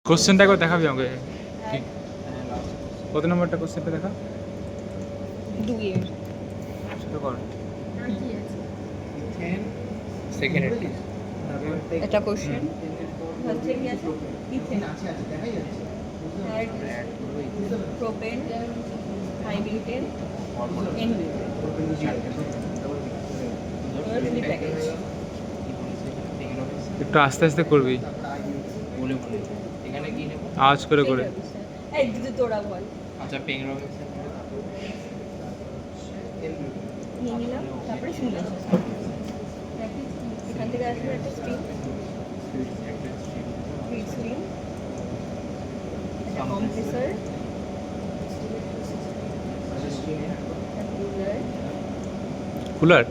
কোশ্চেনটা একবার দেখাবি আমাকে কি কত নম্বরটা কোশ্চেনটা দেখা 2 এর সেটা কর সেকেন্ড একটা কোশ্চেন হচ্ছে কি আছে ইথেন অ্যাড প্রোপেন হাইবিউটেন এনবিউটেন ফুলি প্যাকেজ একটু আস্তে আস্তে করবি বলে বলে এখানে কি নেব আওয়াজ করে করে এই দিদি তোরা বল আচ্ছা পেংরবিনস নিয়ে নিলাম তারপরে শুনলাম এখান থেকে আসবে একটা স্ট্রিম ফিড স্ট্রিম একটা কম্প্রেসর কুলার কুলার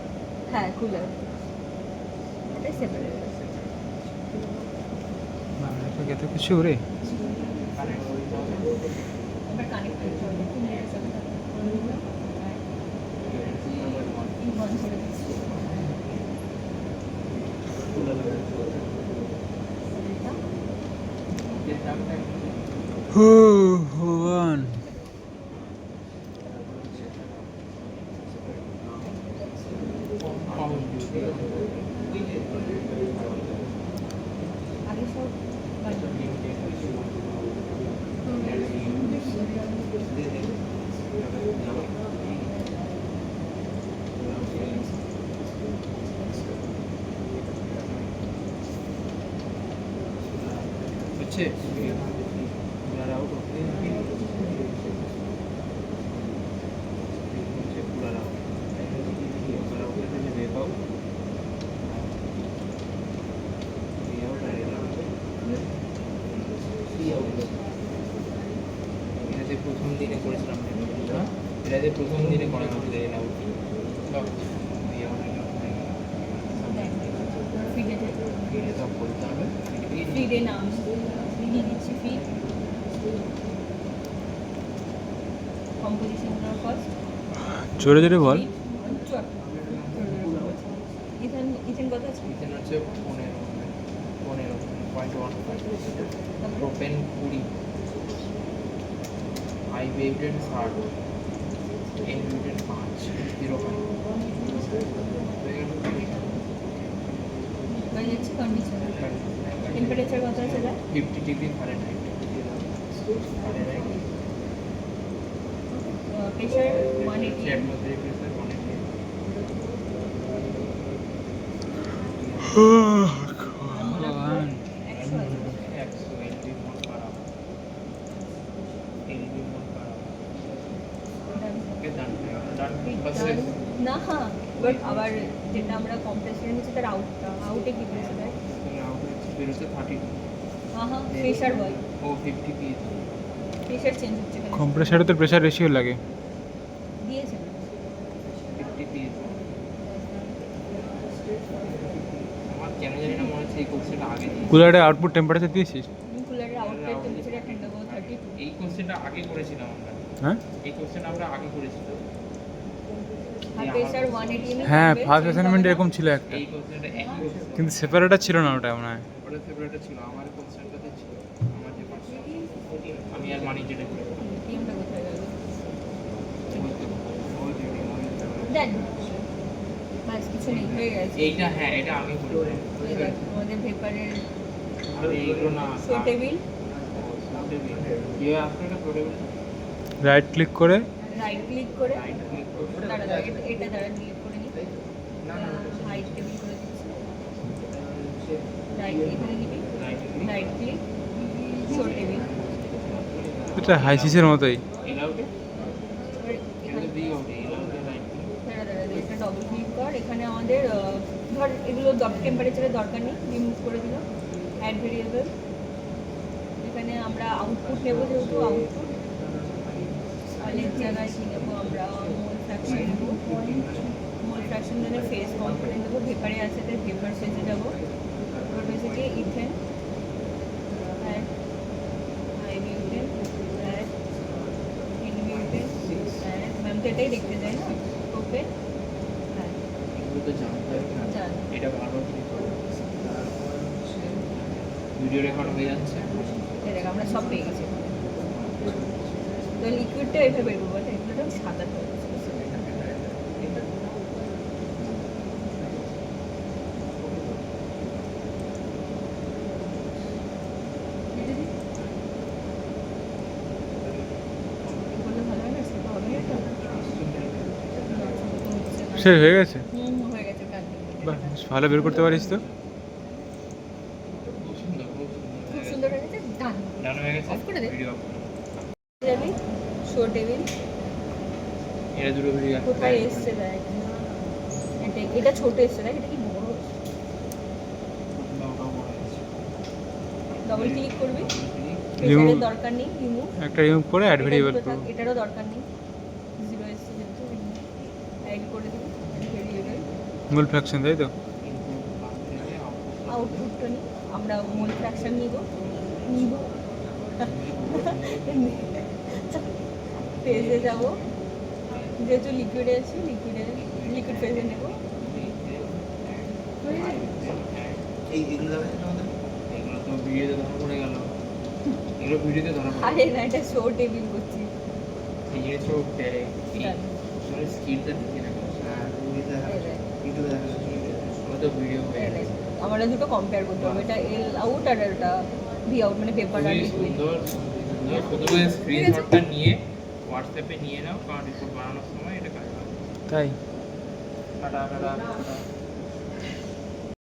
হ্যাঁ কুলার এটা সেপারেট এত কিছু রে এবার কানেক্ট করতে হবে বন্ধ করে দিচ্ছি ভগবান আগে সব হচ্ছে প্রথম দিনে করেছিলাম এটা যে প্রথম দিনে করা হচ্ছে এলাও ফিডে নাম লিখে দিচ্ছি ফিড কম্পোজিশন ফার্স্ট জোরে জোরে বল ইথেন ইথেন কত আছে ইথেন হচ্ছে 15.15 প্রোপেন 20 হাইবিউটেন 60 এনবিউটেন 5 হয়ে যাচ্ছে কন্ডিশন টেম্পারেচার কত আছে এটা 50 degree Fahrenheit pressure 180 atmospheric pressure 180 ভগবান 100 আছে 180 মোল পার আওয়ার 80 মোল পার আওয়ার ওকে ডান বাস না হ্যাঁ বাট আবার যেটা আমরা কম্প্রেসর নিচ্ছি তার আউটে কি প্রেশার হয় বেরোচ্ছে 32 হ্যাঁ হ্যাঁ প্রেশার বল ও 50 পিএস প্রেশার চেঞ্জ হচ্ছে কেন কম্প্রেসারে তো প্রেসার রেশিও লাগে দিয়েছে 50 পিএস আমার কেন জানি না মনে হচ্ছে এই কোর্সটা আগে কুলারে আউটপুট টেম্পারেচার দিয়েছিস কুলারের আউটলেট টেম্পারেচার একটা দেবো 32 এই কোর্সটা আগে করেছিলাম আমরা হ্যাঁ এই কোশ্চেন আমরা আগে করেছিলাম আর প্রেশার 180 হ্যাঁ ফার্স্ট অ্যাসাইনমেন্ট এরকম ছিল একটা এই কোশ্চেনটা একই কোশ্চেন কিন্তু সেপারেটার ছিল না ওটা মনে হয় ওটা ফেভারিট ছিল আমার কোশ্চেনটাতে ছিল আমার যে পার্সন আমি আর মানি যেটা করি টিমটা কোথায় গেল ওই দেন বাস কিছু নেই হয়ে গেছে এইটা হ্যাঁ এটা আমি করি এই দেখ আমাদের পেপারের আর এইগুলো না শো টেবিল কি আসলে এটা টেবিল রাইট ক্লিক করে রাইট ক্লিক করে রাইট ক্লিক করে দাঁড়া দাঁড়া এটা দাঁড়া ডিলিট করে নিই হাইট টেবিল করে দিচ্ছি রাইট এখানে নিবি right click right click show table এটা হাইসিসের মতোই এলাউটে এবার এখানে এখানে দিই ওটা এলাউটে রাইট ক্লিক দাঁড়া দাঁড়া এটা ডবল ক্লিক কর এখানে আমাদের ধর এগুলো টেম্পারেচারের দরকার নেই রিমুভ করে দিলাম অ্যাড ভেরিয়েবল এখানে আমরা আউটপুট নেব যেহেতু আউটপুট অনেক জায়গায় কি নেবো আমরা মোল ফ্র্যাকশন নেবো মোল ফ্র্যাকশন মানে ফেস কম্পোনেন্ট নেবো ভেপারে আছে তাই ভেপার ফেজে যাবো ওর বেসিকে ইথেন অ্যাড হাইবিউটেন অ্যাড ইনবিউটেন অ্যাড ম্যাম তো এটাই দেখতে চাই না ওকে হ্যাঁ এগুলো তো জানতে হবে না জান এটা ভালো ভিডিও রেকর্ড হয়ে যাচ্ছে এটা দেখ আমরা সব পেয়ে গেছি তো লিকুইডটা এইভাবে বের করবো এগুলো সাদা হয়ে গেছে বললে ভালো হয় না সেটা হবে না তো সে হয়ে গেছে হয়ে গেছে কাজ বাহ বেশ ভালো বের করতে পারিস তো খুব সুন্দর খুব সুন্দর হয়ে গেছে ডান ডান হয়ে গেছে Off করে দে। ভিডিও যাবি শো টেবিল এটা দুটো ভিডিও কোথায় এসছে দেখ এটা ছোট এসছে দেখ এটা কি বড় ডবল ক্লিক করবি প্রেসারের দরকার নেই রিমুভ একটা রিমুভ করে অ্যাড ভেরিয়েবল করব এটারও দরকার নেই জিরো এসছে যেহেতু অ্যাড করে দিবি ভেরিয়েবল মূল ফ্র্যাকশন তাই তো আউটপুটটা নিই আমরা মোল ফ্র্যাকশন নিব পেজে যাব যেহেতু লিকুইডে আছি লিকুইড পেজে নেব এগুলো তো ভিডিওতে ধরা পড়ে গেল এগুলো ভিডিওতে ধরা পড়ে আরে না এটা শো টেবিল করছি এই জিনিসটা উঠতে স্কিলটা দেখে না আমরা তো ভিডিও হয়ে গেছে আমরা দুটো কম্পেয়ার করতে হবে এটা এল আউট আর এটা ভি আউট মানে পেপার আর খুবই লিকুইড সুন্দর সুন্দর প্রথমে স্ক্রিনশটটা নিয়ে হোয়াটসঅ্যাপে নিয়ে নাও কারণ রিপোর্ট বানানোর সময় এটা কাজ হবে তাই টাটা টাটা